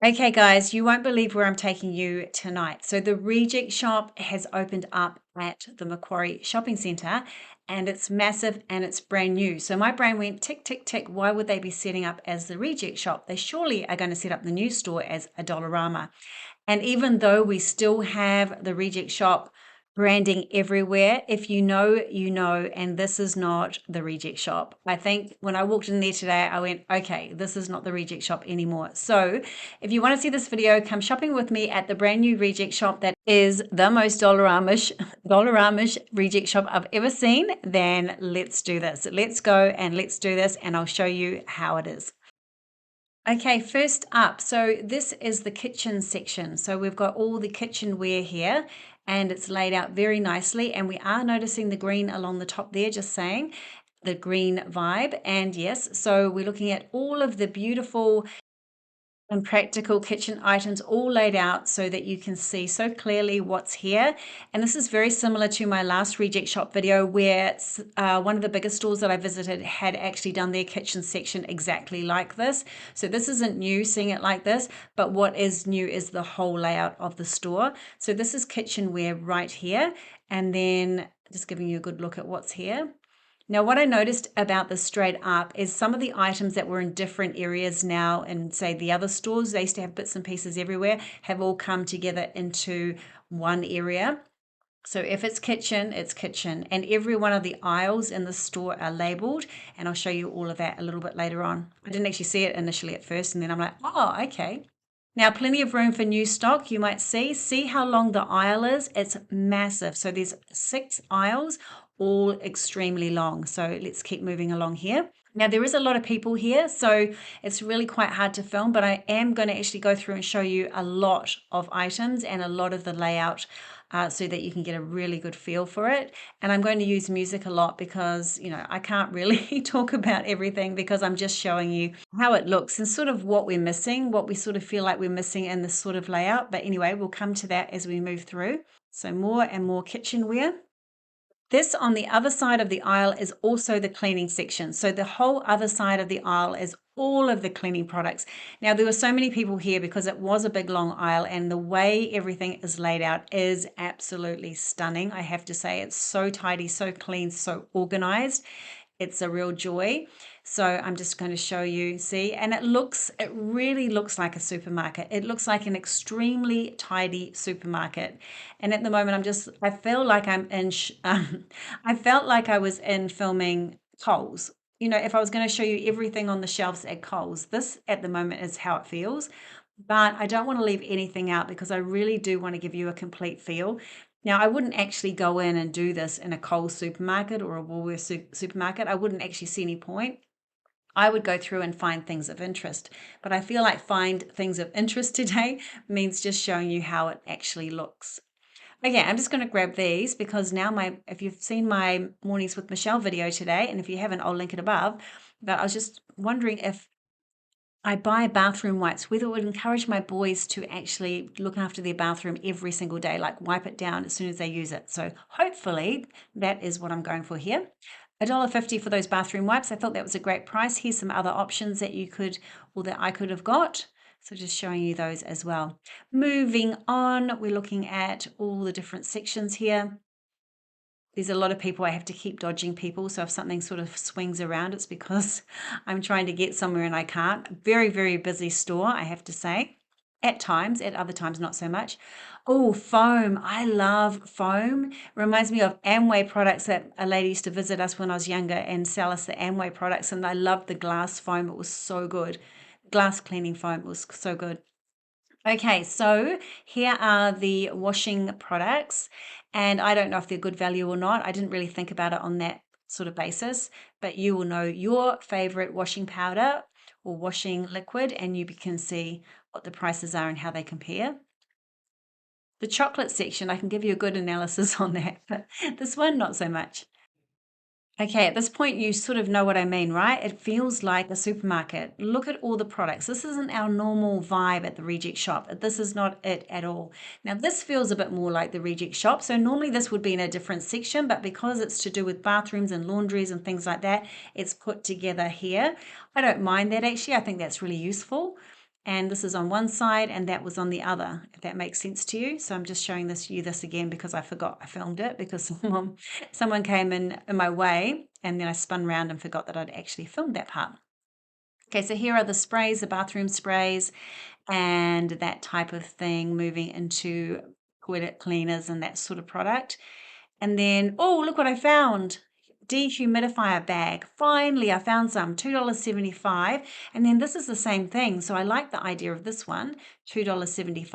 Okay, guys, you won't believe where I'm taking you tonight. So, the Reject Shop has opened up at the Macquarie Shopping Centre and it's massive and it's brand new. So, my brain went tick, tick, tick. Why would they be setting up as the Reject Shop? They surely are going to set up the new store as a Dollarama. And even though we still have the Reject Shop branding everywhere, if you know, you know, and this is not the Reject Shop. I think when I walked in there today, I went, okay, this is not the Reject Shop anymore. So if you want to see this video, come shopping with me at the brand new Reject Shop that is the most Dollaramish Reject Shop I've ever seen. Then let's do this. Let's go and let's do this, and I'll show you how it is. Okay, first up, so this is the kitchen section. So we've got all the kitchenware here and it's laid out very nicely. And we are noticing the green along the top there, just saying the green vibe. And yes, so we're looking at all of the beautiful and practical kitchen items all laid out so that you can see so clearly what's here. And this is very similar to my last Reject Shop video where one of the biggest stores that I visited had actually done their kitchen section exactly like this. So this isn't new seeing it like this, but what is new is the whole layout of the store. So this is kitchenware right here. And then just giving you a good look at what's here. Now, what I noticed about this straight up is some of the items that were in different areas now and say the other stores, they used to have bits and pieces everywhere, have all come together into one area. So if it's kitchen, it's kitchen. And every one of the aisles in the store are labeled. And I'll show you all of that a little bit later on. I didn't actually see it initially at first. And then I'm like, oh, okay. Now, plenty of room for new stock, you might see. See how long the aisle is? It's massive. So there's 6 aisles, all extremely long. So let's keep moving along here. Now, there is a lot of people here, so it's really quite hard to film, but I am going to actually go through and show you a lot of items and a lot of the layout so that you can get a really good feel for it. And I'm going to use music a lot because, you know, I can't really talk about everything because I'm just showing you how it looks and sort of what we're missing, what we sort of feel like we're missing in this sort of layout. But anyway, we'll come to that as we move through. So more and more kitchenware. This on the other side of the aisle is also the cleaning section. So the whole other side of the aisle is all of the cleaning products. Now, there were so many people here because it was a big long aisle and the way everything is laid out is absolutely stunning. I have to say it's so tidy, so clean, so organized. It's a real joy. So I'm just going to show you, see, and it really looks like a supermarket. It looks like an extremely tidy supermarket. And at the moment, I feel like I felt like I was in filming Coles. You know, if I was going to show you everything on the shelves at Coles, this at the moment is how it feels. But I don't want to leave anything out because I really do want to give you a complete feel. Now, I wouldn't actually go in and do this in a Coles supermarket or a Woolworths supermarket. I wouldn't actually see any point. I would go through and find things of interest. But I feel like find things of interest today means just showing you how it actually looks. Okay, I'm just going to grab these because now if you've seen my Mornings with Michelle video today, and if you haven't, I'll link it above. But I was just wondering if I buy bathroom wipes, whether it would encourage my boys to actually look after their bathroom every single day, like wipe it down as soon as they use it. So hopefully that is what I'm going for here. $1.50 for those bathroom wipes. I thought that was a great price. Here's some other options that you could, or that I could have got. So just showing you those as well. Moving on, we're looking at all the different sections here. There's a lot of people, I have to keep dodging people. So if something sort of swings around, it's because I'm trying to get somewhere and I can't. Very, very busy store, I have to say. At times, at other times, not so much. Oh, foam. I love foam. Reminds me of Amway products that a lady used to visit us when I was younger and sell us the Amway products. And I loved the glass foam. It was so good. Glass cleaning foam was so good. Okay, so here are the washing products, and I don't know if they're good value or not. I didn't really think about it on that sort of basis, but you will know your favorite washing powder or washing liquid, and you can see what the prices are and how they compare. The chocolate section, I can give you a good analysis on that, but this one, not so much. Okay, at this point, you sort of know what I mean, right? It feels like a supermarket. Look at all the products. This isn't our normal vibe at the Reject Shop. This is not it at all. Now, this feels a bit more like the Reject Shop. So normally this would be in a different section, but because it's to do with bathrooms and laundries and things like that, it's put together here. I don't mind that actually. I think that's really useful. and this is on one side and that was on the other, if that makes sense to you. So I'm just showing this again because I forgot I filmed it because someone came in my way, and then I spun around and forgot that I'd actually filmed that part. Okay, so here are the sprays, the bathroom sprays and that type of thing, moving into toilet cleaners and that sort of product. And then, oh, look what I found. Dehumidifier bag. Finally, I found some, $2.75. And then this is the same thing. So I like the idea of this one, $2.75.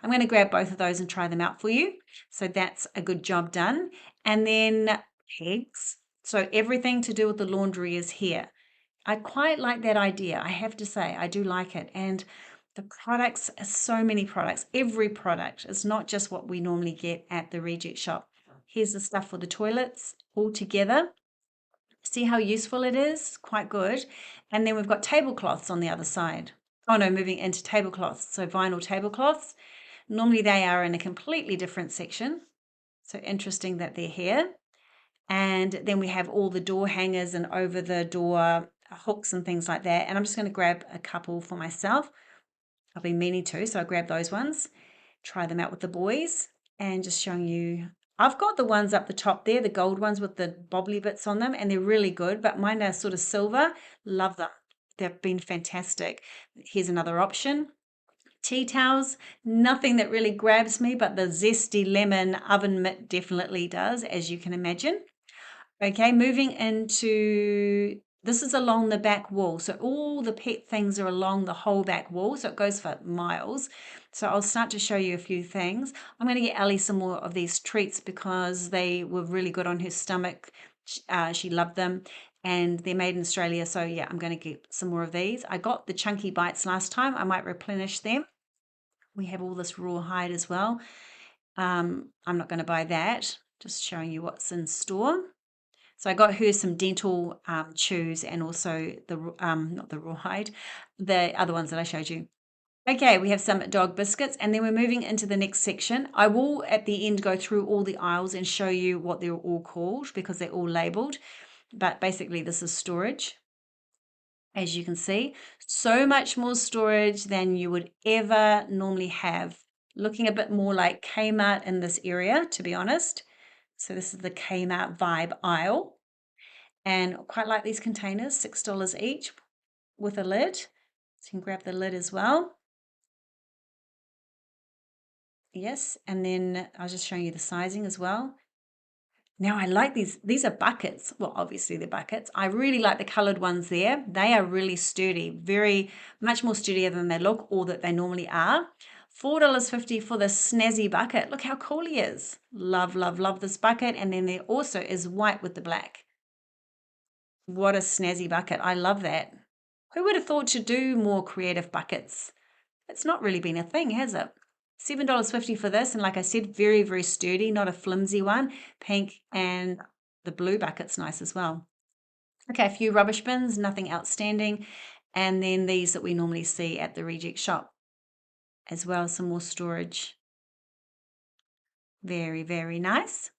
I'm going to grab both of those and try them out for you. So that's a good job done. And then pegs. So everything to do with the laundry is here. I quite like that idea. I have to say, I do like it. And the products, so many products, every product. It's not just what we normally get at the reject shop. Here's the stuff for the toilets all together. See how useful it is? Quite good. And then we've got tablecloths on the other side. Oh no, moving into tablecloths. So vinyl tablecloths. Normally they are in a completely different section. So interesting that they're here. And then we have all the door hangers and over the door hooks and things like that. And I'm just going to grab a couple for myself. I've been meaning to, so I grabbed those ones. Try them out with the boys and just showing you. I've got the ones up the top there, the gold ones with the bobbly bits on them, and they're really good, but mine are sort of silver. Love them. They've been fantastic. Here's another option. Tea towels, nothing that really grabs me, but the Zesty lemon oven mitt definitely does, as you can imagine. Okay, moving into, this is along the back wall. So all the pet things are along the whole back wall. So it goes for miles. So I'll start to show you a few things. I'm going to get Ellie some more of these treats because they were really good on her stomach. She loved them and they're made in Australia. So yeah, I'm going to get some more of these. I got the chunky bites last time. I might replenish them. We have all this rawhide as well. I'm not going to buy that. Just showing you what's in store. So I got her some dental chews and also the, not the rawhide, the other ones that I showed you. Okay, we have some dog biscuits and then we're moving into the next section. I will at the end go through all the aisles and show you what they're all called because they're all labeled. But basically this is storage. As you can see, so much more storage than you would ever normally have. Looking a bit more like Kmart in this area, to be honest. So this is the Kmart vibe aisle. And quite like these containers, $6 each with a lid. So you can grab the lid as well. Yes, and then I was just showing you the sizing as well. Now I like these. These are buckets. Well, obviously they're buckets. I really like the colored ones there. They are really sturdy, very much more sturdier than they look or that they normally are. $4.50 for this snazzy bucket. Look how cool he is. Love, love, love this bucket. And then there also is white with the black. What a snazzy bucket. I love that. Who would have thought to do more creative buckets? It's not really been a thing, has it? $7.50 for this. And like I said, very, very sturdy, not a flimsy one. Pink, and the blue bucket's nice as well. Okay, a few rubbish bins, nothing outstanding. And then these that we normally see at the reject shop as well, some more storage. Very, very nice.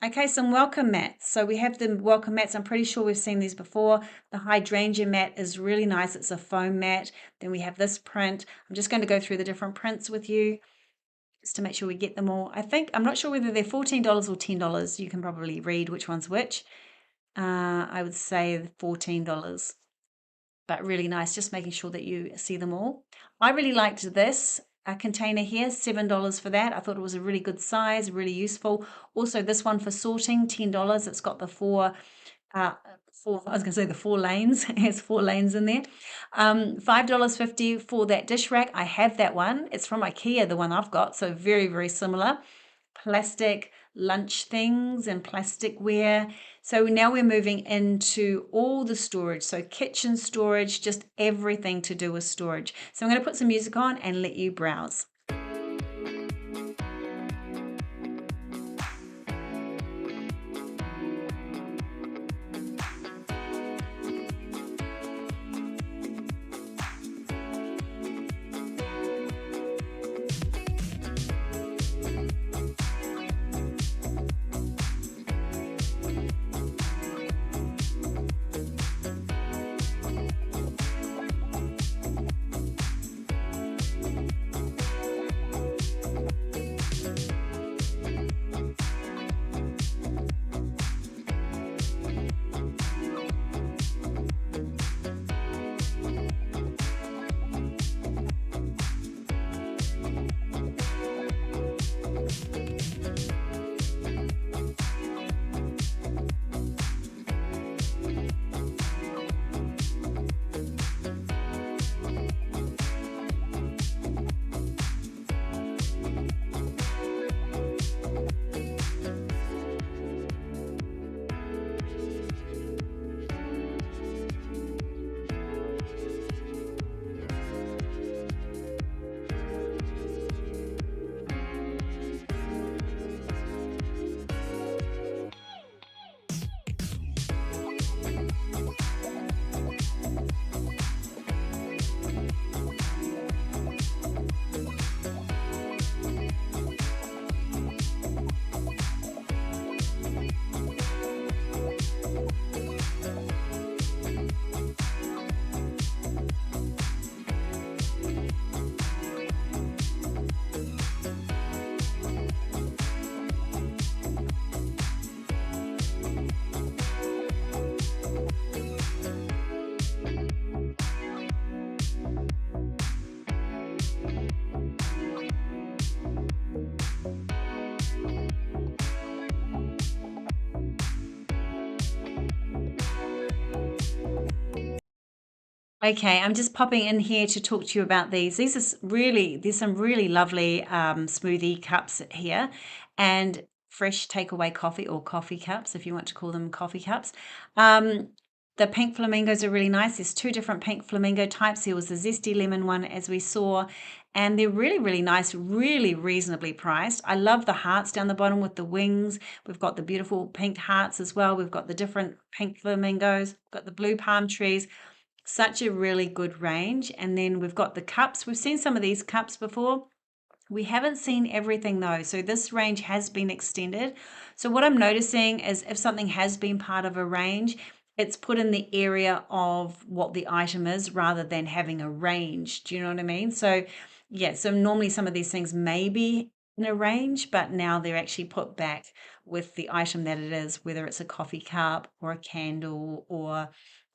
Okay, some welcome mats. So we have the welcome mats. I'm pretty sure we've seen these before. The hydrangea mat is really nice. It's a foam mat. Then we have this print. I'm just going to go through the different prints with you just to make sure we get them all. I'm not sure whether they're $14 or $10. You can probably read which one's which. I would say $14, but really nice. Just making sure that you see them all. I really liked this. A container here, $7 for that. I thought it was a really good size, really useful. Also this one for sorting, $10. It's got the four lanes. It has 4 lanes in there. $5.50 for that dish rack. I have that one. It's from IKEA, the one I've got. So very, very similar. Plastic lunch things and plasticware. So now we're moving into all the storage. So kitchen storage, just everything to do with storage. So I'm going to put some music on and let you browse. Okay, I'm just popping in here to talk to you about these. There's some really lovely smoothie cups here and fresh takeaway coffee or coffee cups, if you want to call them coffee cups. Um, the pink flamingos are really nice. There's two different pink flamingo types. There was the zesty lemon one, as we saw, and they're really, really nice, really reasonably priced. I love the hearts down the bottom with the wings. We've got the beautiful pink hearts as well. We've got the different pink flamingos, got the blue palm trees. Such a really good range. And then we've got the cups. We've seen some of these cups before. We haven't seen everything though. So this range has been extended. So what I'm noticing is if something has been part of a range, it's put in the area of what the item is rather than having a range. Do you know what I mean? So yeah, so normally some of these things may be in a range, but now they're actually put back with the item that it is, whether it's a coffee cup or a candle or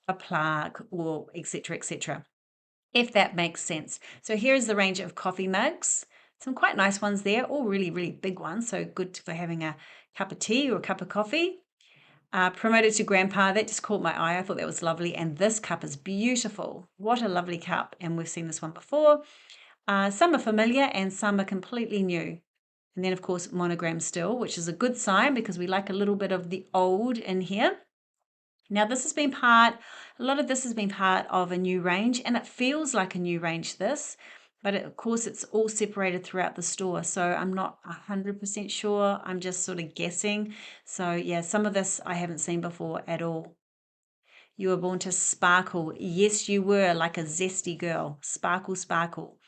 a plaque or etc., etc., if that makes sense. So here's the range of coffee mugs. Some quite nice ones there, all really, really big ones. So good for having a cup of tea or a cup of coffee. Promoted to grandpa, that just caught my eye. I thought that was lovely. And this cup is beautiful. What a lovely cup. And we've seen this one before. Some are familiar and some are completely new. And then, of course, monogram still, which is a good sign because we like a little bit of the old in here. Now a lot of this has been part of a new range, and it feels like a new range this, but of course it's all separated throughout the store. So I'm not 100% sure. I'm just sort of guessing. So yeah, some of this I haven't seen before at all. You were born to sparkle. Yes, you were like a zesty girl. Sparkle, sparkle.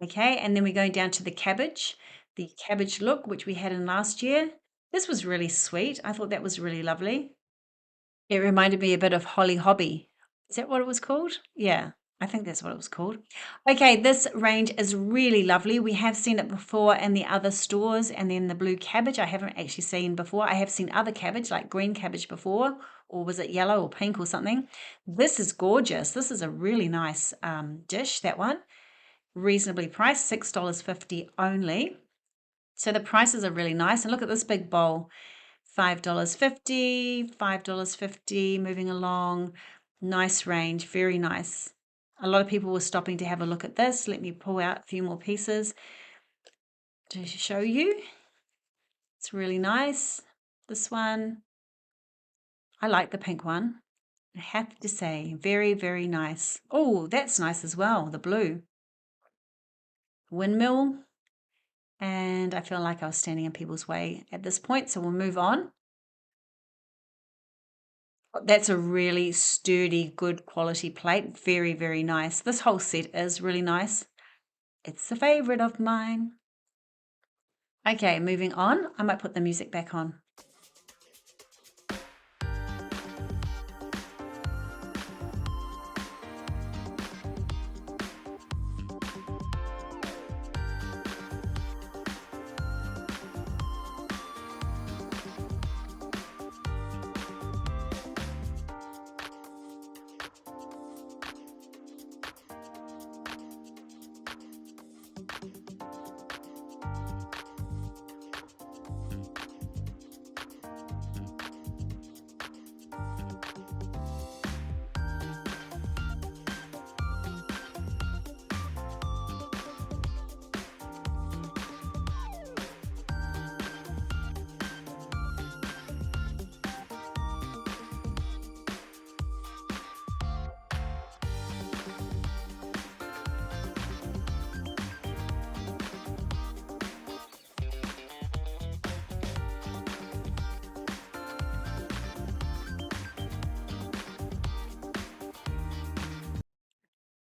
Okay, and then we're going down to the cabbage look, which we had in last year. This was really sweet. I thought that was really lovely. It reminded me a bit of Holly Hobby. Is that what it was called? Yeah, I think that's what it was called. Okay, this range is really lovely. We have seen it before in the other stores, and then the blue cabbage I haven't actually seen before. I have seen other cabbage, like green cabbage before, or was it yellow or pink or something? This is gorgeous. This is a really nice dish, that one. Reasonably priced, $6.50 only. So the prices are really nice. And look at this big bowl. $5.50, $5.50, moving along. Nice range, very nice. A lot of people were stopping to have a look at this. Let me pull out a few more pieces to show you. It's really nice. This one, I like the pink one. I have to say, very, very nice. Oh, that's nice as well, the blue. Windmill. And I feel like I was standing in people's way at this point, so we'll move on. That's a really sturdy, good quality plate. Very, very nice. This whole set is really nice. It's a favorite of mine. Okay, moving on. I might put the music back on.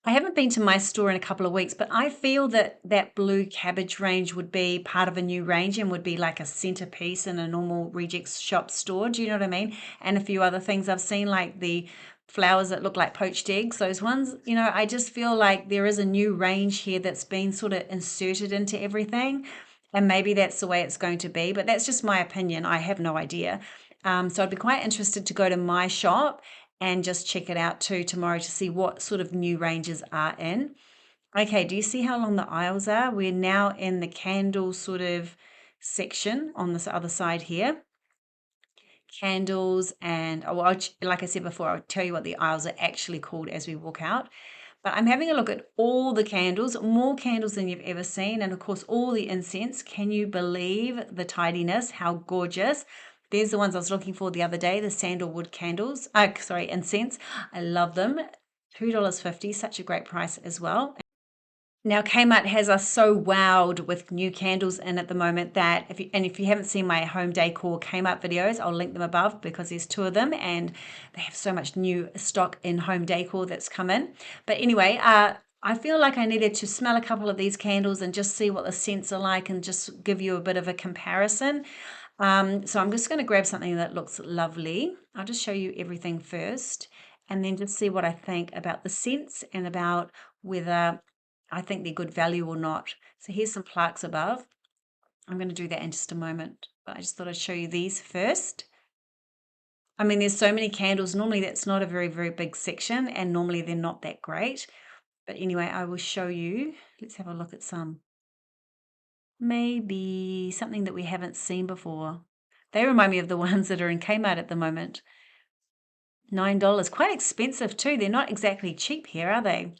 I haven't been to my store in a couple of weeks, but I feel that that blue cabbage range would be part of a new range and would be like a centerpiece in a normal rejects shop store. Do you know what I mean? And a few other things I've seen, like the flowers that look like poached eggs, those ones. I just feel like there is a new range here that's been sort of inserted into everything. And maybe that's the way it's going to be, but that's just my opinion. I have no idea. So I'd be quite interested to go to my shop and just check it out too tomorrow to see what sort of new ranges are in. Okay, do you see how long the aisles are? We're now in the candle sort of section on this other side here. candles, and like I said before, I'll tell you what the aisles are actually called as we walk out. But I'm having a look at all the candles, more candles than you've ever seen, and of course all the incense. Can you believe the tidiness? How gorgeous. There's the ones I was looking for the other day, the sandalwood candles. Sorry, incense. I love them. $2.50, such a great price as well. Now, Kmart has us so wowed with new candles in at the moment that if you haven't seen my home decor Kmart videos, I'll link them above because there's two of them and they have so much new stock in home decor that's come in. But anyway, I feel like I needed to smell a couple of these candles and just see what the scents are like and just give you a bit of a comparison. So I'm just going to grab something that looks lovely. I'll just show you everything first and then just see what I think about the scents and about whether I think they're good value or not. So here's some plaques above. I'm going to do that in just a moment, but I just thought I'd show you these first. I mean, there's so many candles. Normally that's not a very, very big section, and normally they're not that great. But anyway, I will show you. Let's have a look at some. Maybe something that we haven't seen before. They remind me of the ones that are in Kmart at the moment. $9. Quite expensive too. They're not exactly cheap here, are they?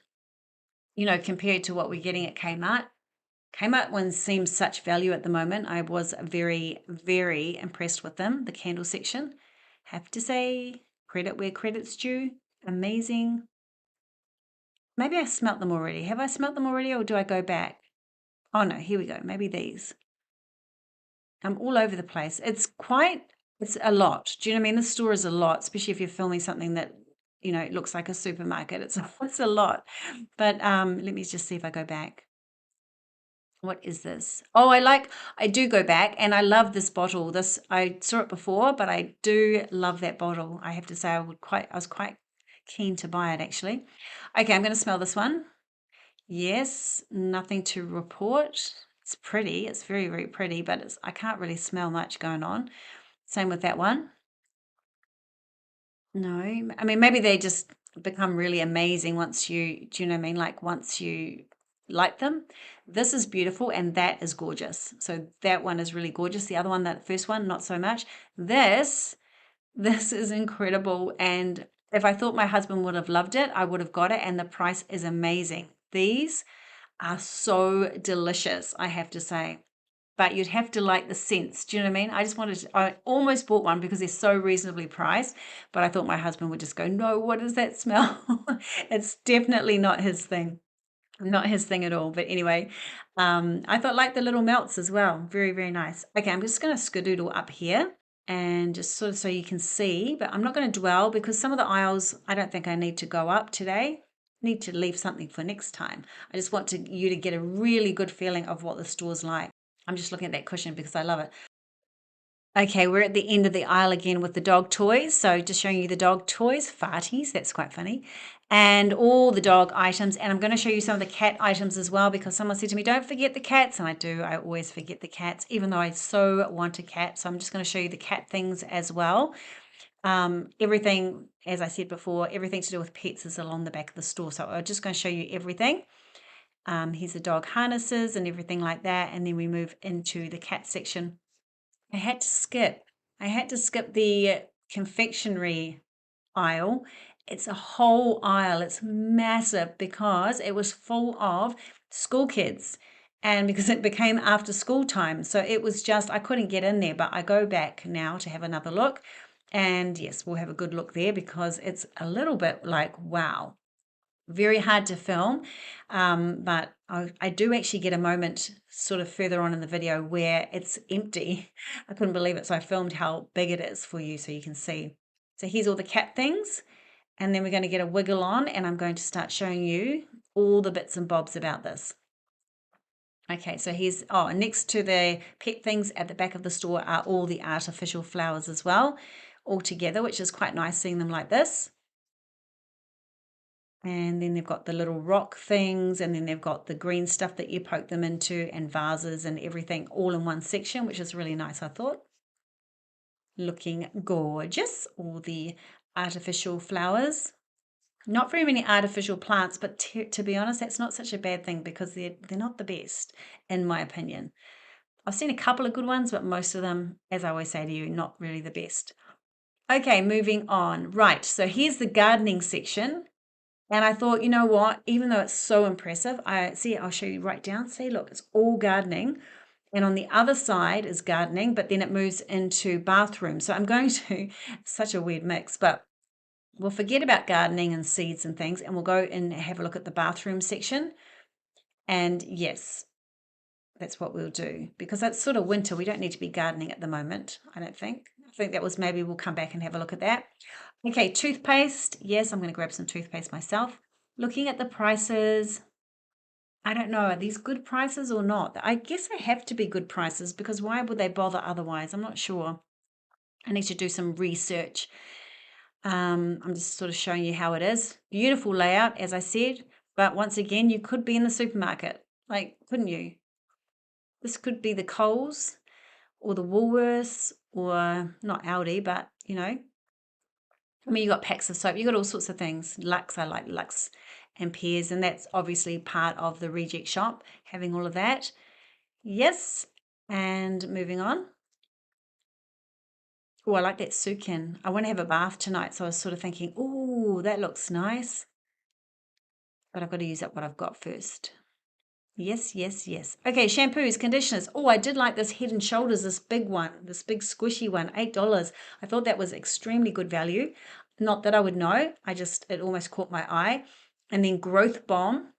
Compared to what we're getting at Kmart. Kmart ones seem such value at the moment. I was very, very impressed with them. The candle section. Have to say, credit where credit's due. Amazing. Maybe I smelt them already. Have I smelt them already or do I go back? Oh no, here we go. Maybe these. I'm all over the place. It's a lot. Do you know what I mean? The store is a lot, especially if you're filming something that, it looks like a supermarket. It's a lot. But let me just see if I go back. What is this? Oh, I do go back and I love this bottle. I saw it before, but I do love that bottle. I have to say I was quite keen to buy it actually. Okay, I'm going to smell this one. Yes, nothing to report. It's pretty. It's very, very pretty, but I can't really smell much going on. Same with that one. No, I mean, maybe they just become really amazing do you know what I mean? Like once you light them. This is beautiful and that is gorgeous. So that one is really gorgeous. The other one, that first one, not so much. This is incredible. And if I thought my husband would have loved it, I would have got it. And the price is amazing. These are so delicious, I have to say. But you'd have to like the scents. Do you know what I mean? I almost bought one because they're so reasonably priced, but I thought my husband would just go, no, what does that smell? It's definitely not his thing. Not his thing at all. But anyway, I thought like the little melts as well. Very, very nice. Okay, I'm just going to skedoodle up here and just sort of so you can see, but I'm not going to dwell because some of the aisles, I don't think I need to go up today. Need to leave something for next time. I just want you to get a really good feeling of what the store's like. I'm just looking at that cushion because I love it. Okay, we're at the end of the aisle again with the dog toys. So just showing you the dog toys, farties, that's quite funny, and all the dog items. And I'm going to show you some of the cat items as well because someone said to me, don't forget the cats. And I do, I always forget the cats, even though I so want a cat. So I'm just going to show you the cat things as well. Everything, as I said before, everything to do with pets is along the back of the store. So I'm just going to show you everything. Here's the dog harnesses and everything like that. And then we move into the cat section. I had to skip. I had to skip the confectionery aisle. It's a whole aisle. It's massive because it was full of school kids and because it became after school time. So it was just, I couldn't get in there, but I go back now to have another look. And yes, we'll have a good look there because it's a little bit like, wow, very hard to film, but I do actually get a moment sort of further on in the video where it's empty. I couldn't believe it, so I filmed how big it is for you so you can see. So here's all the cat things, and then we're going to get a wiggle on, and I'm going to start showing you all the bits and bobs about this. Okay, so next to the pet things at the back of the store are all the artificial flowers as well, all together, which is quite nice seeing them like this. And then they've got the little rock things, and then they've got the green stuff that you poke them into, and vases and everything all in one section, which is really nice, I thought. Looking gorgeous, all the artificial flowers. Not very many artificial plants, but to be honest, that's not such a bad thing because they're not the best, in my opinion. I've seen a couple of good ones, but most of them, as I always say to you, not really the best. Okay, moving on. Right, so here's the gardening section. And I thought, you know what, even though it's so impressive, I'll show you right down. See, look, it's all gardening. And on the other side is gardening, but then it moves into bathroom. So I'm going to, such a weird mix, but we'll forget about gardening and seeds and things, and we'll go and have a look at the bathroom section. And yes, that's what we'll do because that's sort of winter. We don't need to be gardening at the moment, I don't think. I think that was maybe we'll come back and have a look at that. Okay, toothpaste. Yes, I'm going to grab some toothpaste myself. Looking at the prices, I don't know, are these good prices or not? I guess they have to be good prices because why would they bother otherwise? I'm not sure. I need to do some research. I'm just sort of showing you how it is. Beautiful layout, as I said, but once again, you could be in the supermarket, like, couldn't you? This could be the Coles or the Woolworths or not Aldi, but I mean, you got packs of soap, you got all sorts of things. Lux, I like Lux and Pears, and that's obviously part of the reject shop, having all of that. Yes, and moving on. Oh, I like that sukin. I want to have a bath tonight, so I was sort of thinking, oh, that looks nice, but I've got to use up what I've got first. Yes, yes, yes. Okay, shampoos, conditioners. Oh, I did like this Head and Shoulders, this big one, this big squishy one, $8. I thought that was extremely good value. Not that I would know, it almost caught my eye. And then Growth Bomb,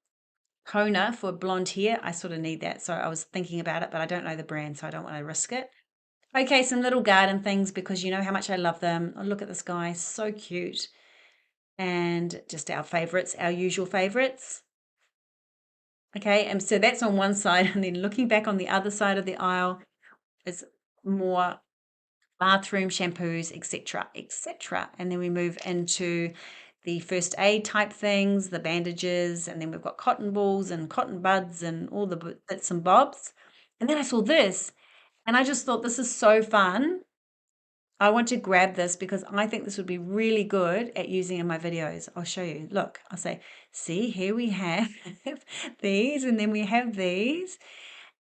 Kona for blonde hair. I sort of need that, so I was thinking about it, but I don't know the brand, so I don't want to risk it. Okay, some little garden things because you know how much I love them. Oh, look at this guy, so cute. And just our favorites, our usual favorites. Okay, and so that's on one side, and then looking back on the other side of the aisle is more bathroom shampoos, etc., etc. And then we move into the first aid type things, the bandages, and then we've got cotton balls and cotton buds and all the bits and bobs. And then I saw this, and I just thought this is so fun. I want to grab this because I think this would be really good at using in my videos. I'll show you. Look, I'll say, see, here we have these, and then we have these.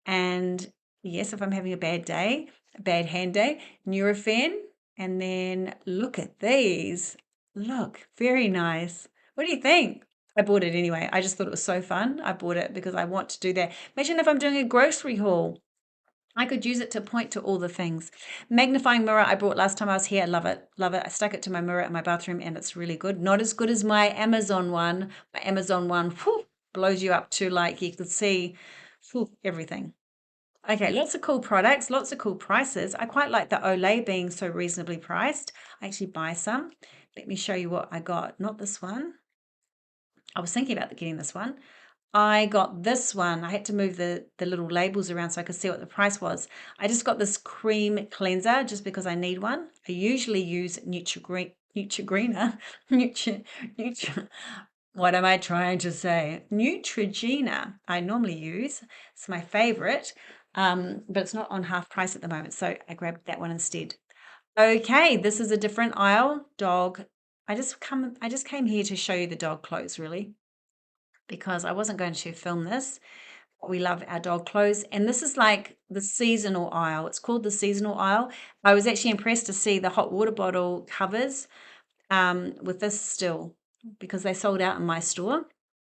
And yes, if I'm having a bad day, a bad hand day, Nurofen. And then look at these. Look, very nice. What do you think? I bought it anyway. I just thought it was so fun. I bought it because I want to do that. Imagine if I'm doing a grocery haul. I could use it to point to all the things. Magnifying mirror I brought last time I was here. I love it. Love it. I stuck it to my mirror in my bathroom and it's really good. Not as good as my Amazon one. My Amazon one whew, blows you up to like you could see whew, everything. Okay, lots of cool products, lots of cool prices. I quite like the Olay being so reasonably priced. I actually buy some. Let me show you what I got. Not this one. I was thinking about getting this one. I got this one. I had to move the little labels around so I could see what the price was. I just got this cream cleanser just because I need one. I usually use Neutrogena. What am I trying to say? Neutrogena. I normally use. It's my favorite, but it's not on half price at the moment, so I grabbed that one instead. Okay, this is a different aisle. Dog. I just came here to show you the dog clothes, really, because I wasn't going to film this. We love our dog clothes, and this is like the seasonal aisle. It's called the seasonal aisle. I was actually impressed to see the hot water bottle covers with this still because they sold out in my store.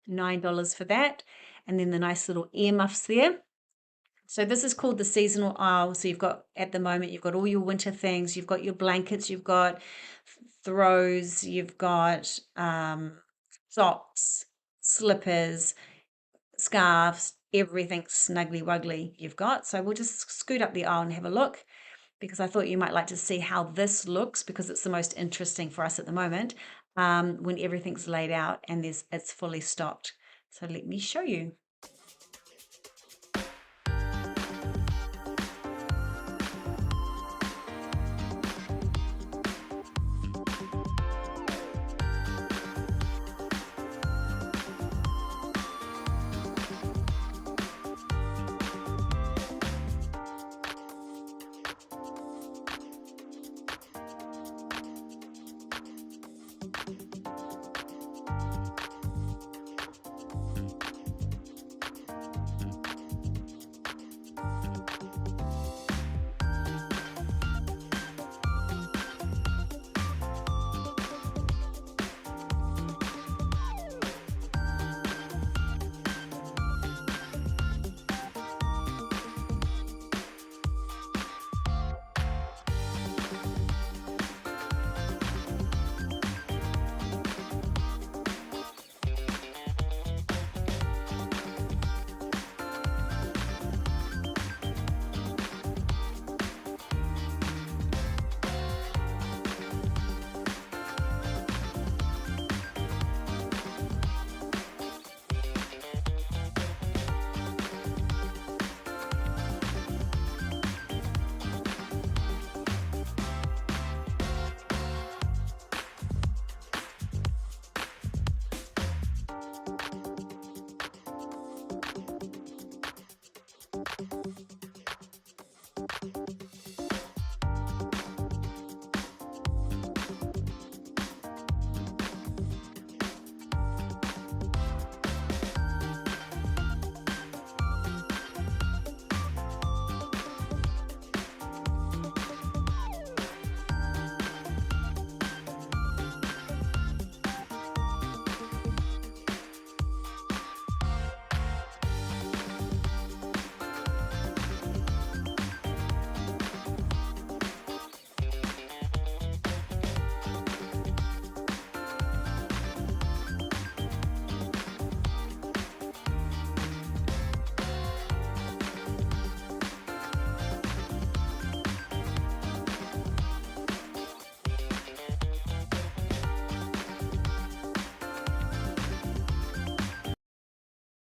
$9 for that, and then the nice little earmuffs there. So this is called the seasonal aisle. So you've got, at the moment, you've got all your winter things. You've got your blankets. You've got throws. You've got socks, slippers, scarves, everything snuggly wuggly you've got. So we'll just scoot up the aisle and have a look because I thought you might like to see how this looks because it's the most interesting for us at the moment when everything's laid out and it's fully stocked. So let me show you.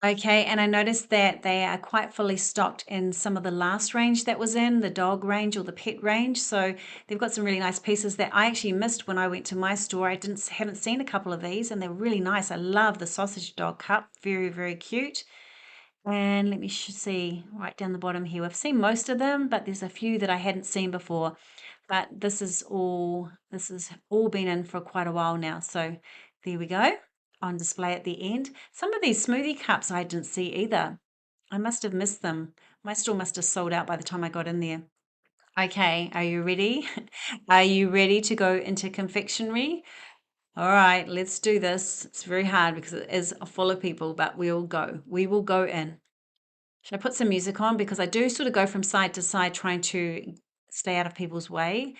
Okay, and I noticed that they are quite fully stocked in some of the last range that was in, the dog range or the pet range. So they've got some really nice pieces that I actually missed when I went to my store. I haven't seen a couple of these and they're really nice. I love the sausage dog cup. Very, very cute. And let me see right down the bottom here. I've seen most of them, but there's a few that I hadn't seen before. But this has all been in for quite a while now. So there we go, on display at the end. Some of these smoothie cups I didn't see either. I must have missed them. My store must have sold out by the time I got in there. Okay, are you ready? Are you ready to go into confectionery? All right, let's do this. It's very hard because it is full of people, but we'll go. We will go in. Should I put some music on? Because I do sort of go from side to side trying to stay out of people's way.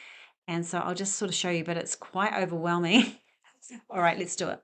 And so I'll just sort of show you, but it's quite overwhelming. All right, let's do it.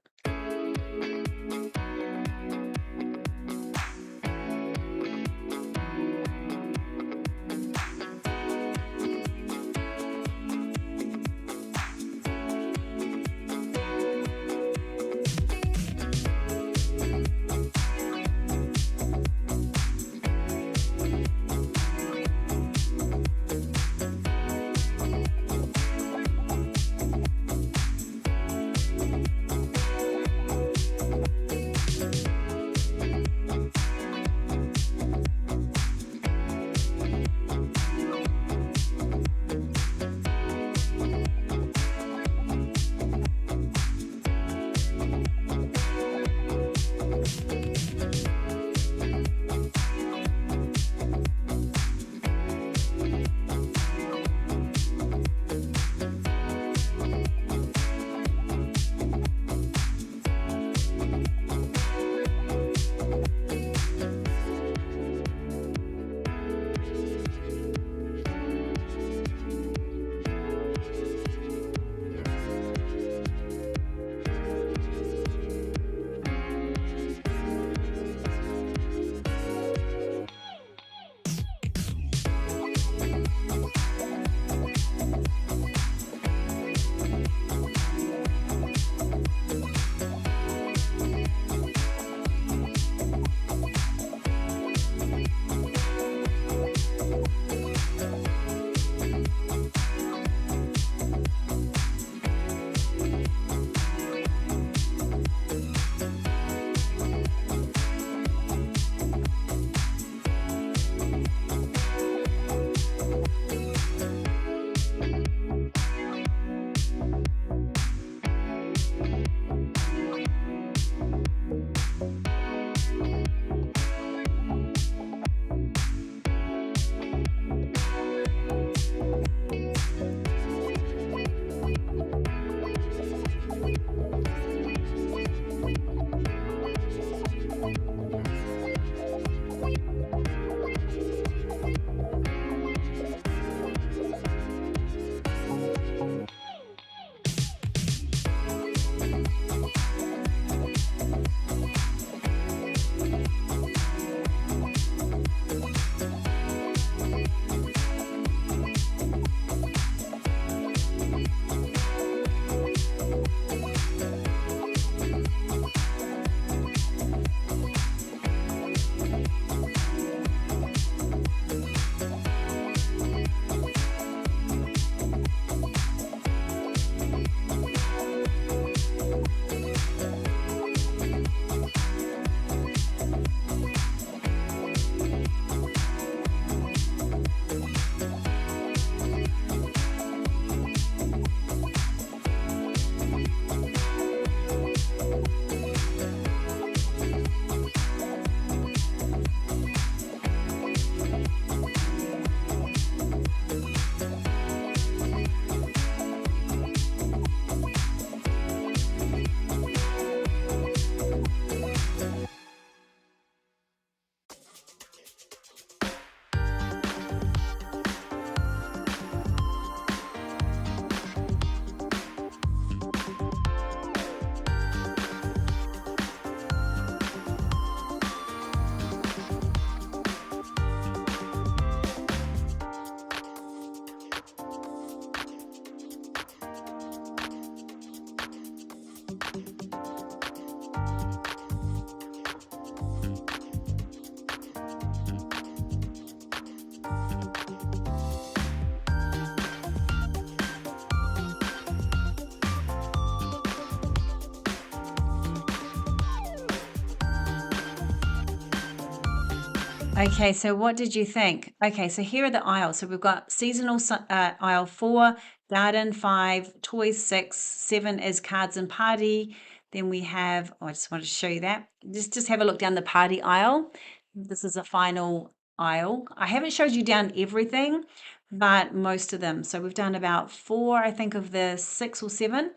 Okay, so what did you think? Okay, so here are the aisles. So we've got seasonal aisle 4, garden 5, toys 6, 7 is cards and party. Then we have, oh, I just wanted to show you that. Just have a look down the party aisle. This is a final aisle. I haven't showed you down everything, but most of them. So we've done about 4, I think, of the 6 or 7.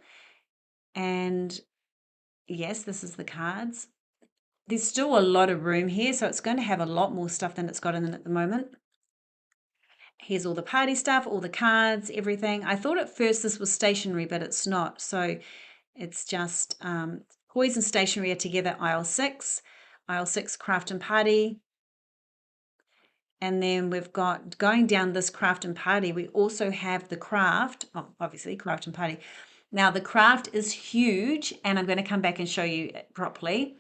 And yes, this is the cards. There's still a lot of room here, so it's going to have a lot more stuff than it's got in it at the moment. Here's all the party stuff, all the cards, everything. I thought at first this was stationery, but it's not. So it's just toys and stationery are together, aisle 6. Aisle 6, craft and party. And then we've got, going down this craft and party, we also have the craft, oh, obviously craft and party. Now the craft is huge, and I'm going to come back and show you it properly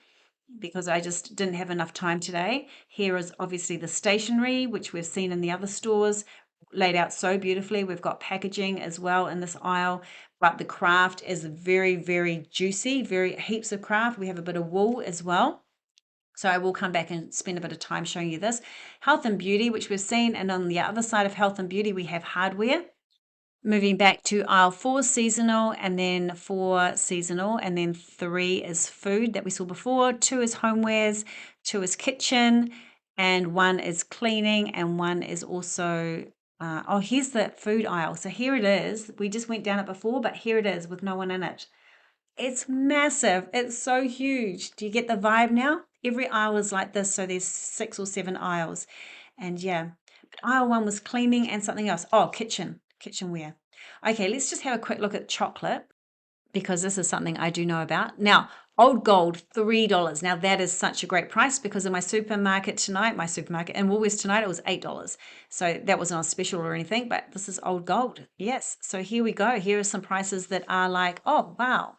because I just didn't have enough time today. Here is obviously the stationery, which we've seen in the other stores, laid out so beautifully. We've got packaging as well in this aisle, but the craft is very, very juicy, very heaps of craft. We have a bit of wool as well. So I will come back and spend a bit of time showing you this. Health and beauty, which we've seen, and on the other side of health and beauty, we have hardware. Moving back to aisle 4, seasonal, and then 4, seasonal, and then 3 is food that we saw before, 2 is homewares, 2 is kitchen, and 1 is cleaning, and 1 is also, oh, here's the food aisle. So here it is. We just went down it before, but here it is with no one in it. It's massive. It's so huge. Do you get the vibe now? Every aisle is like this, so there's 6 or 7 aisles. And yeah, but aisle 1 was cleaning and something else. Oh, kitchenware. Okay, let's just have a quick look at chocolate because this is something I do know about. Now, Old Gold, $3. Now that is such a great price because in my supermarket tonight, and Woolworths tonight, it was $8. So that wasn't on special or anything, but this is Old Gold. Yes. So here we go. Here are some prices that are like, oh, wow.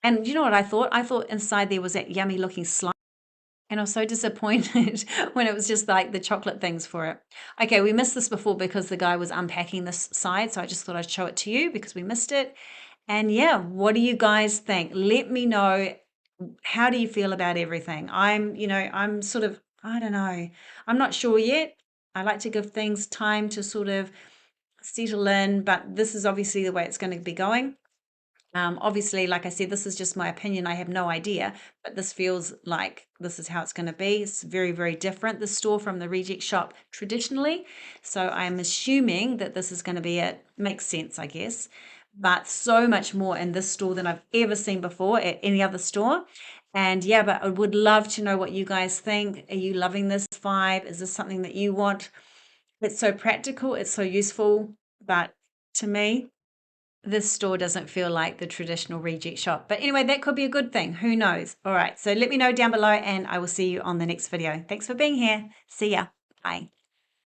And you know what I thought? I thought inside there was that yummy looking slime. And I was so disappointed when it was just like the chocolate things for it. Okay, we missed this before because the guy was unpacking this side. So I just thought I'd show it to you because we missed it. And yeah, what do you guys think? Let me know. How do you feel about everything? I'm sort of, I don't know. I'm not sure yet. I like to give things time to sort of settle in, but this is obviously the way it's going to be going. Obviously, like I said, this is just my opinion. I have no idea, but this feels like this is how it's going to be. It's very, very different, the store from the reject shop traditionally. So I'm assuming that this is going to be it. Makes sense, I guess. But so much more in this store than I've ever seen before at any other store. And yeah, but I would love to know what you guys think. Are you loving this vibe? Is this something that you want? It's so practical, it's so useful. But to me, this store doesn't feel like the traditional reject shop. But anyway, that could be a good thing. Who knows? All right. So let me know down below and I will see you on the next video. Thanks for being here. See ya. Bye.